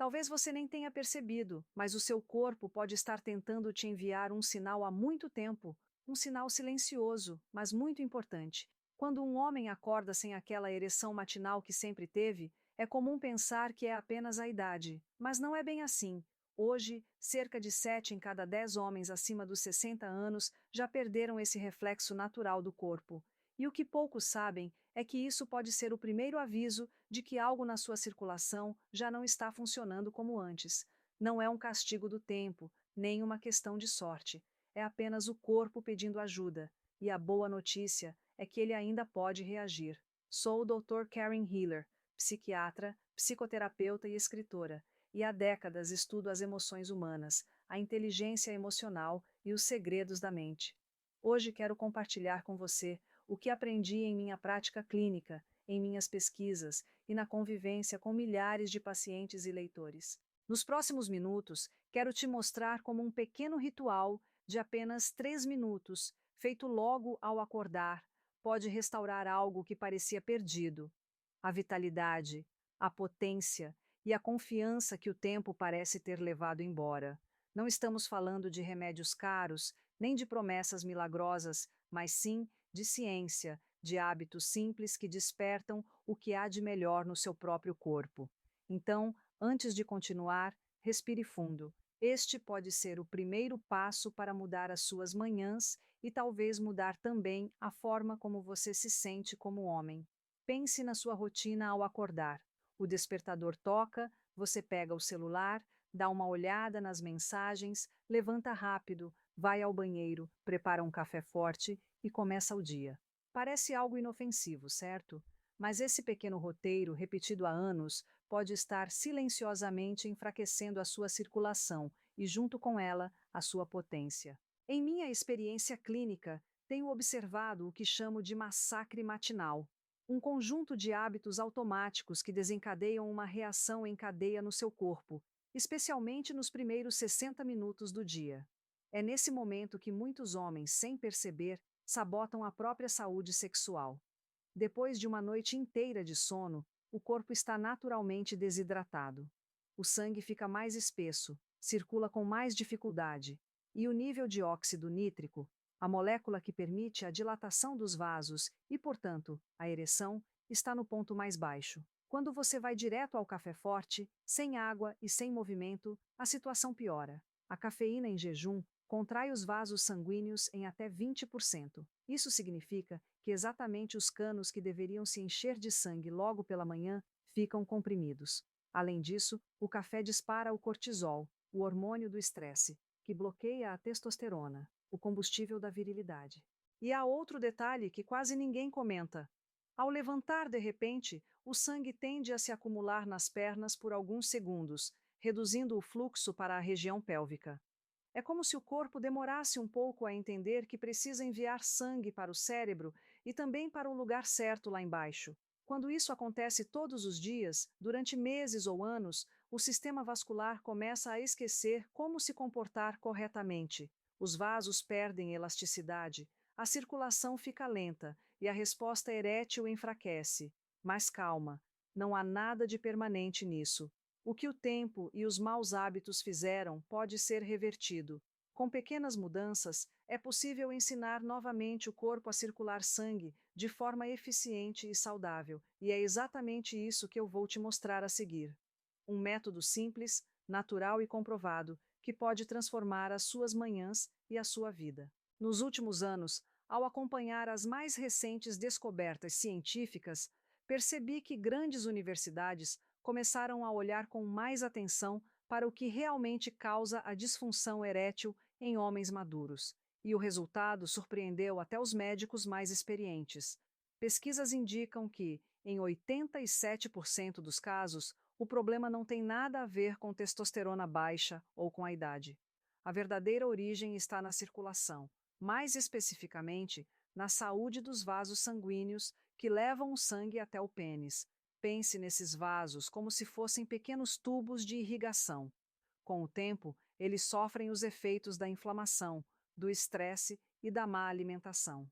Talvez você nem tenha percebido, mas o seu corpo pode estar tentando te enviar um sinal há muito tempo, um sinal silencioso, mas muito importante. Quando um homem acorda sem aquela ereção matinal que sempre teve, é comum pensar que é apenas a idade, mas não é bem assim. Hoje, cerca de 7 em cada 10 homens acima dos 60 anos já perderam esse reflexo natural do corpo. E o que poucos sabem é que isso pode ser o primeiro aviso de que algo na sua circulação já não está funcionando como antes. Não é um castigo do tempo, nem uma questão de sorte. É apenas o corpo pedindo ajuda. E a boa notícia é que ele ainda pode reagir. Sou o Dr. Karen Hiller, psiquiatra, psicoterapeuta e escritora, e há décadas estudo as emoções humanas, a inteligência emocional e os segredos da mente. Hoje quero compartilhar com você o que aprendi em minha prática clínica, em minhas pesquisas e na convivência com milhares de pacientes e leitores. Nos próximos minutos, quero te mostrar como um pequeno ritual de apenas 3 minutos, feito logo ao acordar, pode restaurar algo que parecia perdido. A vitalidade, a potência e a confiança que o tempo parece ter levado embora. Não estamos falando de remédios caros, nem de promessas milagrosas, mas sim de ciência, de hábitos simples que despertam o que há de melhor no seu próprio corpo. Então, antes de continuar, respire fundo. Este pode ser o primeiro passo para mudar as suas manhãs e talvez mudar também a forma como você se sente como homem. Pense na sua rotina ao acordar. O despertador toca, você pega o celular, dá uma olhada nas mensagens, levanta rápido, vai ao banheiro, prepara um café forte e começa o dia. Parece algo inofensivo, certo? Mas esse pequeno roteiro, repetido há anos, pode estar silenciosamente enfraquecendo a sua circulação e, junto com ela, a sua potência. Em minha experiência clínica, tenho observado o que chamo de massacre matinal, um conjunto de hábitos automáticos que desencadeiam uma reação em cadeia no seu corpo, especialmente nos primeiros 60 minutos do dia. É nesse momento que muitos homens, sem perceber, sabotam a própria saúde sexual. Depois de uma noite inteira de sono, o corpo está naturalmente desidratado. O sangue fica mais espesso, circula com mais dificuldade, e o nível de óxido nítrico, a molécula que permite a dilatação dos vasos e, portanto, a ereção, está no ponto mais baixo. Quando você vai direto ao café forte, sem água e sem movimento, a situação piora. A cafeína em jejum contrai os vasos sanguíneos em até 20%. Isso significa que exatamente os canos que deveriam se encher de sangue logo pela manhã ficam comprimidos. Além disso, o café dispara o cortisol, o hormônio do estresse, que bloqueia a testosterona, o combustível da virilidade. E há outro detalhe que quase ninguém comenta. Ao levantar de repente, o sangue tende a se acumular nas pernas por alguns segundos, reduzindo o fluxo para a região pélvica. É como se o corpo demorasse um pouco a entender que precisa enviar sangue para o cérebro e também para o lugar certo lá embaixo. Quando isso acontece todos os dias, durante meses ou anos, o sistema vascular começa a esquecer como se comportar corretamente. Os vasos perdem elasticidade, a circulação fica lenta e a resposta erétil enfraquece. Mas calma, não há nada de permanente nisso. O que o tempo e os maus hábitos fizeram pode ser revertido. Com pequenas mudanças, é possível ensinar novamente o corpo a circular sangue de forma eficiente e saudável, e é exatamente isso que eu vou te mostrar a seguir. Um método simples, natural e comprovado, que pode transformar as suas manhãs e a sua vida. Nos últimos anos, ao acompanhar as mais recentes descobertas científicas, percebi que grandes universidades começaram a olhar com mais atenção para o que realmente causa a disfunção erétil em homens maduros. E o resultado surpreendeu até os médicos mais experientes. Pesquisas indicam que, em 87% dos casos, o problema não tem nada a ver com testosterona baixa ou com a idade. A verdadeira origem está na circulação, mais especificamente, na saúde dos vasos sanguíneos que levam o sangue até o pênis. Pense nesses vasos como se fossem pequenos tubos de irrigação. Com o tempo, eles sofrem os efeitos da inflamação, do estresse e da má alimentação.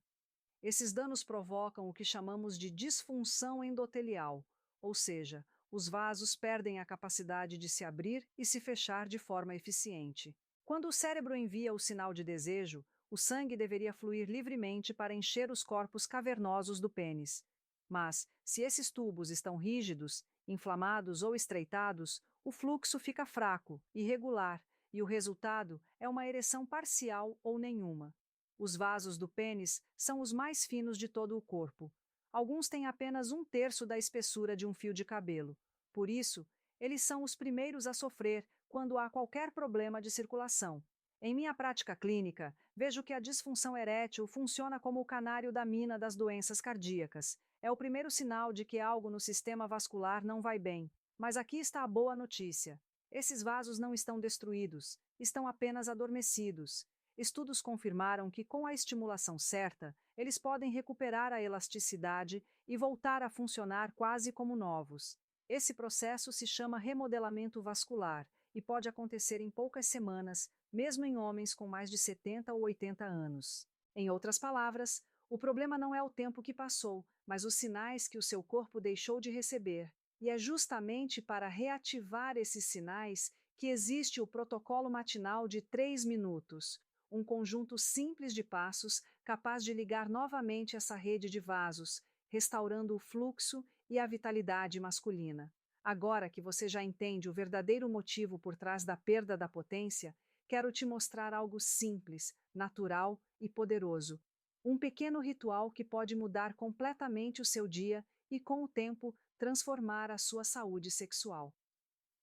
Esses danos provocam o que chamamos de disfunção endotelial, ou seja, os vasos perdem a capacidade de se abrir e se fechar de forma eficiente. Quando o cérebro envia o sinal de desejo, o sangue deveria fluir livremente para encher os corpos cavernosos do pênis. Mas, se esses tubos estão rígidos, inflamados ou estreitados, o fluxo fica fraco, irregular, e o resultado é uma ereção parcial ou nenhuma. Os vasos do pênis são os mais finos de todo o corpo. Alguns têm apenas 1/3 da espessura de um fio de cabelo. Por isso, eles são os primeiros a sofrer quando há qualquer problema de circulação. Em minha prática clínica, vejo que a disfunção erétil funciona como o canário da mina das doenças cardíacas. É o primeiro sinal de que algo no sistema vascular não vai bem. Mas aqui está a boa notícia. Esses vasos não estão destruídos, estão apenas adormecidos. Estudos confirmaram que, com a estimulação certa, eles podem recuperar a elasticidade e voltar a funcionar quase como novos. Esse processo se chama remodelamento vascular e pode acontecer em poucas semanas, mesmo em homens com mais de 70 ou 80 anos. Em outras palavras, o problema não é o tempo que passou, mas os sinais que o seu corpo deixou de receber. E é justamente para reativar esses sinais que existe o protocolo matinal de 3 minutos, um conjunto simples de passos capaz de ligar novamente essa rede de vasos, restaurando o fluxo e a vitalidade masculina. Agora que você já entende o verdadeiro motivo por trás da perda da potência, quero te mostrar algo simples, natural e poderoso. Um pequeno ritual que pode mudar completamente o seu dia e, com o tempo, transformar a sua saúde sexual.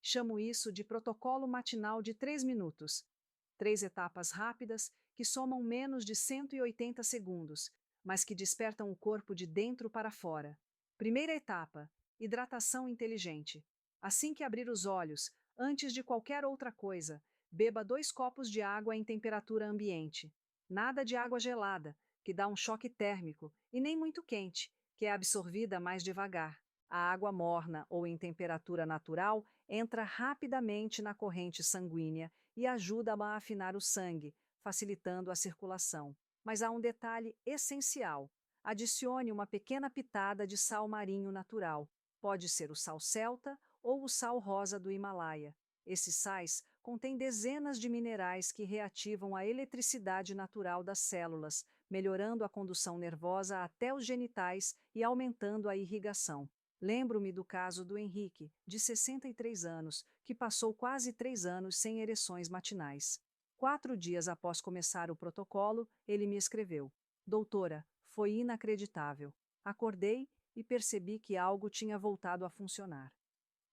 Chamo isso de protocolo matinal de 3 minutos. 3 etapas rápidas que somam menos de 180 segundos, mas que despertam o corpo de dentro para fora. Primeira etapa: hidratação inteligente. Assim que abrir os olhos, antes de qualquer outra coisa, beba 2 copos de água em temperatura ambiente. Nada de água gelada, que dá um choque térmico, e nem muito quente, que é absorvida mais devagar. A água morna ou em temperatura natural entra rapidamente na corrente sanguínea e ajuda a afinar o sangue, facilitando a circulação. Mas há um detalhe essencial: adicione uma pequena pitada de sal marinho natural. Pode ser o sal celta ou o sal rosa do Himalaia. Esses sais contêm dezenas de minerais que reativam a eletricidade natural das células, melhorando a condução nervosa até os genitais e aumentando a irrigação. Lembro-me do caso do Henrique, de 63 anos, que passou quase 3 anos sem ereções matinais. 4 dias após começar o protocolo, ele me escreveu: Doutora, foi inacreditável. Acordei e percebi que algo tinha voltado a funcionar.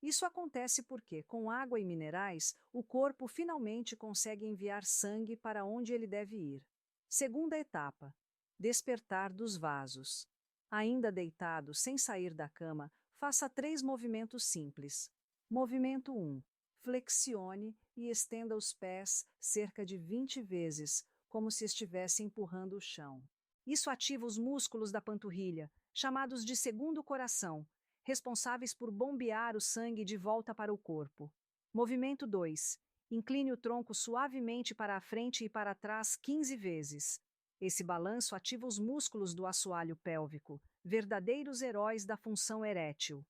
Isso acontece porque, com água e minerais, o corpo finalmente consegue enviar sangue para onde ele deve ir. Segunda etapa: despertar dos vasos. Ainda deitado, sem sair da cama, faça 3 movimentos simples. Movimento 1. Flexione e estenda os pés cerca de 20 vezes, como se estivesse empurrando o chão. Isso ativa os músculos da panturrilha, chamados de segundo coração, responsáveis por bombear o sangue de volta para o corpo. Movimento 2. Incline o tronco suavemente para a frente e para trás 15 vezes. Esse balanço ativa os músculos do assoalho pélvico, verdadeiros heróis da função erétil.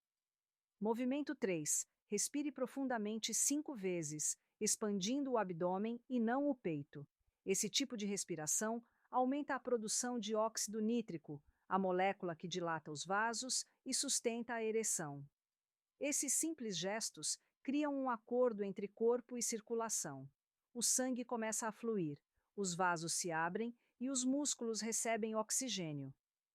Movimento 3. Respire profundamente 5 vezes, expandindo o abdômen e não o peito. Esse tipo de respiração aumenta a produção de óxido nítrico, a molécula que dilata os vasos e sustenta a ereção. Esses simples gestos criam um acordo entre corpo e circulação. O sangue começa a fluir, os vasos se abrem e os músculos recebem oxigênio.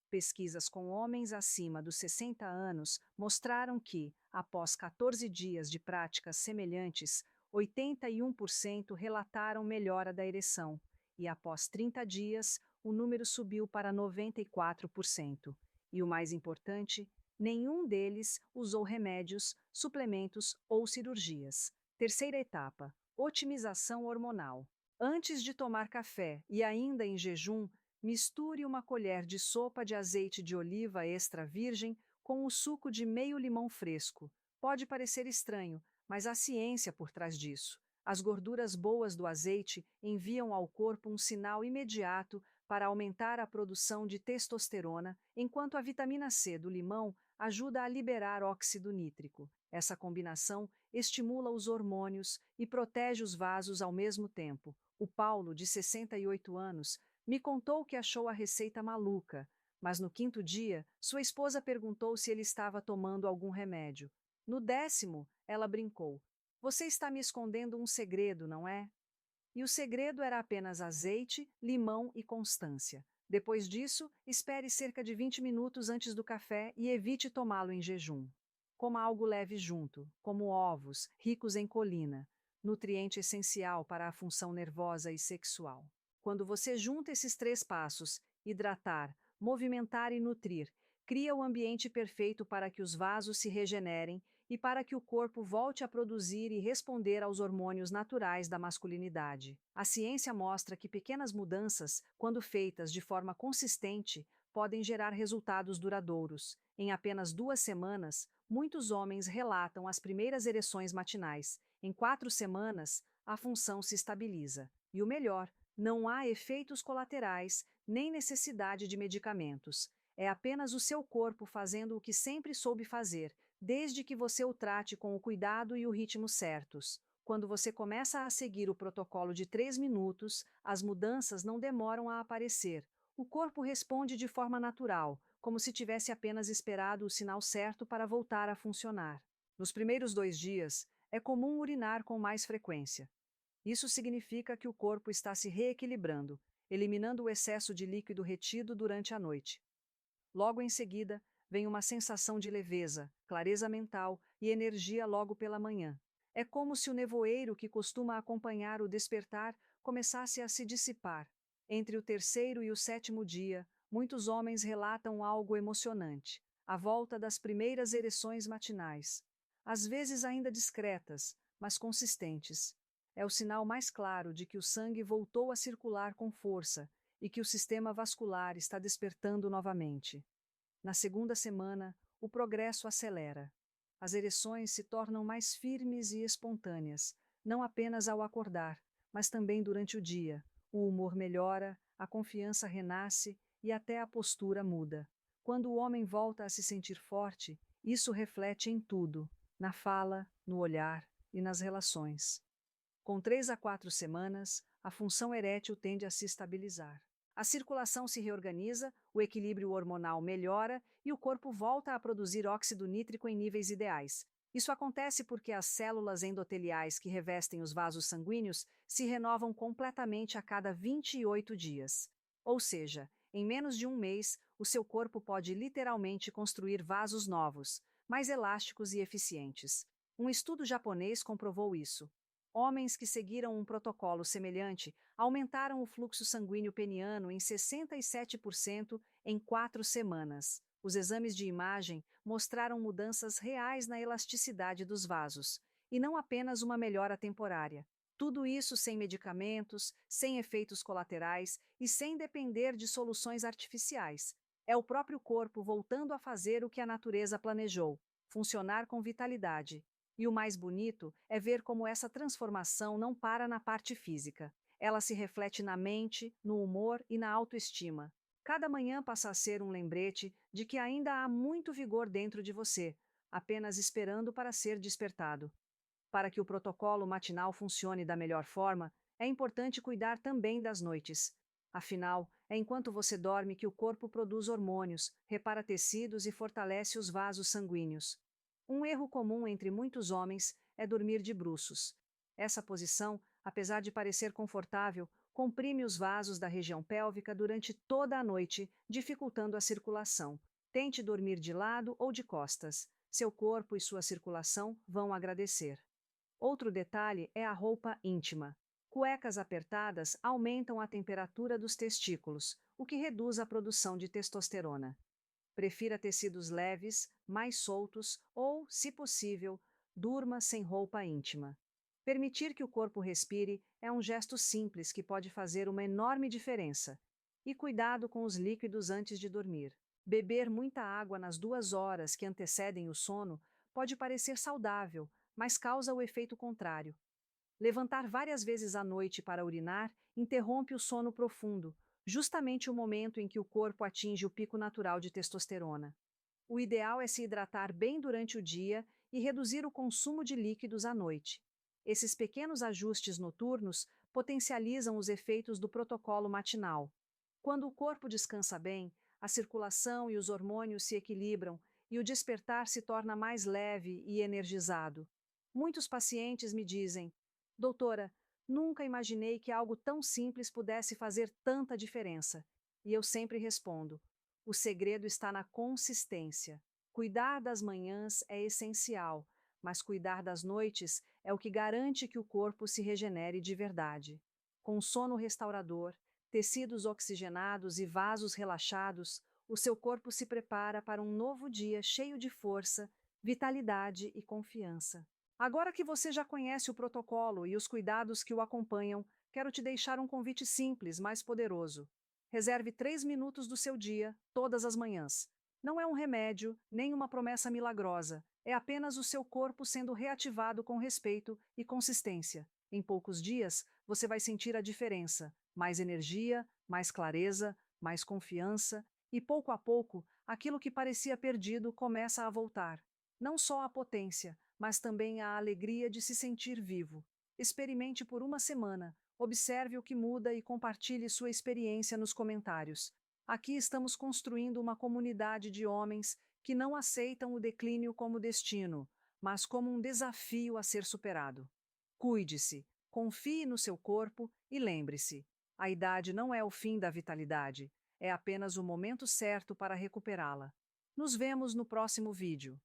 Pesquisas com homens acima dos 60 anos mostraram que, após 14 dias de práticas semelhantes, 81% relataram melhora da ereção, e após 30 dias, o número subiu para 94%. E o mais importante, nenhum deles usou remédios, suplementos ou cirurgias. Terceira etapa: otimização hormonal. Antes de tomar café e ainda em jejum, misture uma colher de sopa de azeite de oliva extra virgem com o suco de meio limão fresco. Pode parecer estranho, mas há ciência por trás disso. As gorduras boas do azeite enviam ao corpo um sinal imediato para aumentar a produção de testosterona, enquanto a vitamina C do limão ajuda a liberar óxido nítrico. Essa combinação estimula os hormônios e protege os vasos ao mesmo tempo. O Paulo, de 68 anos, me contou que achou a receita maluca, mas no quinto dia, sua esposa perguntou se ele estava tomando algum remédio. No 10º, ela brincou: "Você está me escondendo um segredo, não é?" E o segredo era apenas azeite, limão e constância. Depois disso, espere cerca de 20 minutos antes do café e evite tomá-lo em jejum. Coma algo leve junto, como ovos, ricos em colina, nutriente essencial para a função nervosa e sexual. Quando você junta esses três passos, hidratar, movimentar e nutrir, cria o ambiente perfeito para que os vasos se regenerem e para que o corpo volte a produzir e responder aos hormônios naturais da masculinidade. A ciência mostra que pequenas mudanças, quando feitas de forma consistente, podem gerar resultados duradouros. Em apenas 2 semanas, muitos homens relatam as primeiras ereções matinais. Em 4 semanas, a função se estabiliza. E o melhor, não há efeitos colaterais, nem necessidade de medicamentos. É apenas o seu corpo fazendo o que sempre soube fazer, desde que você o trate com o cuidado e o ritmo certos. Quando você começa a seguir o protocolo de 3 minutos, as mudanças não demoram a aparecer. O corpo responde de forma natural, como se tivesse apenas esperado o sinal certo para voltar a funcionar. Nos primeiros 2 dias, é comum urinar com mais frequência. Isso significa que o corpo está se reequilibrando, eliminando o excesso de líquido retido durante a noite. Logo em seguida, vem uma sensação de leveza, clareza mental e energia logo pela manhã. É como se o nevoeiro que costuma acompanhar o despertar começasse a se dissipar. Entre o terceiro e o 7º dia, muitos homens relatam algo emocionante: a volta das primeiras ereções matinais. Às vezes ainda discretas, mas consistentes. É o sinal mais claro de que o sangue voltou a circular com força e que o sistema vascular está despertando novamente. Na segunda semana, o progresso acelera. As ereções se tornam mais firmes e espontâneas, não apenas ao acordar, mas também durante o dia. O humor melhora, a confiança renasce e até a postura muda. Quando o homem volta a se sentir forte, isso reflete em tudo, na fala, no olhar e nas relações. Com 3 a 4 semanas, a função erétil tende a se estabilizar. A circulação se reorganiza, o equilíbrio hormonal melhora e o corpo volta a produzir óxido nítrico em níveis ideais. Isso acontece porque as células endoteliais que revestem os vasos sanguíneos se renovam completamente a cada 28 dias. Ou seja, em menos de um mês, o seu corpo pode literalmente construir vasos novos, mais elásticos e eficientes. Um estudo japonês comprovou isso. Homens que seguiram um protocolo semelhante aumentaram o fluxo sanguíneo peniano em 67% em 4 semanas. Os exames de imagem mostraram mudanças reais na elasticidade dos vasos, e não apenas uma melhora temporária. Tudo isso sem medicamentos, sem efeitos colaterais e sem depender de soluções artificiais. É o próprio corpo voltando a fazer o que a natureza planejou: funcionar com vitalidade. E o mais bonito é ver como essa transformação não para na parte física. Ela se reflete na mente, no humor e na autoestima. Cada manhã passa a ser um lembrete de que ainda há muito vigor dentro de você, apenas esperando para ser despertado. Para que o protocolo matinal funcione da melhor forma, é importante cuidar também das noites. Afinal, é enquanto você dorme que o corpo produz hormônios, repara tecidos e fortalece os vasos sanguíneos. Um erro comum entre muitos homens é dormir de bruços. Essa posição, apesar de parecer confortável, comprime os vasos da região pélvica durante toda a noite, dificultando a circulação. Tente dormir de lado ou de costas. Seu corpo e sua circulação vão agradecer. Outro detalhe é a roupa íntima. Cuecas apertadas aumentam a temperatura dos testículos, o que reduz a produção de testosterona. Prefira tecidos leves, mais soltos ou, se possível, durma sem roupa íntima. Permitir que o corpo respire é um gesto simples que pode fazer uma enorme diferença. E cuidado com os líquidos antes de dormir. Beber muita água nas 2 horas que antecedem o sono pode parecer saudável, mas causa o efeito contrário. Levantar várias vezes à noite para urinar interrompe o sono profundo, justamente o momento em que o corpo atinge o pico natural de testosterona. O ideal é se hidratar bem durante o dia e reduzir o consumo de líquidos à noite. Esses pequenos ajustes noturnos potencializam os efeitos do protocolo matinal. Quando o corpo descansa bem, a circulação e os hormônios se equilibram e o despertar se torna mais leve e energizado. Muitos pacientes me dizem: Doutora, nunca imaginei que algo tão simples pudesse fazer tanta diferença. E eu sempre respondo: o segredo está na consistência. Cuidar das manhãs é essencial, mas cuidar das noites é o que garante que o corpo se regenere de verdade. Com sono restaurador, tecidos oxigenados e vasos relaxados, o seu corpo se prepara para um novo dia cheio de força, vitalidade e confiança. Agora que você já conhece o protocolo e os cuidados que o acompanham, quero te deixar um convite simples, mas poderoso. Reserve 3 minutos do seu dia, todas as manhãs. Não é um remédio, nem uma promessa milagrosa. É apenas o seu corpo sendo reativado com respeito e consistência. Em poucos dias, você vai sentir a diferença: mais energia, mais clareza, mais confiança, e pouco a pouco, aquilo que parecia perdido começa a voltar. Não só a potência, mas também a alegria de se sentir vivo. Experimente por uma semana, observe o que muda e compartilhe sua experiência nos comentários. Aqui estamos construindo uma comunidade de homens que não aceitam o declínio como destino, mas como um desafio a ser superado. Cuide-se, confie no seu corpo e lembre-se: a idade não é o fim da vitalidade, é apenas o momento certo para recuperá-la. Nos vemos no próximo vídeo.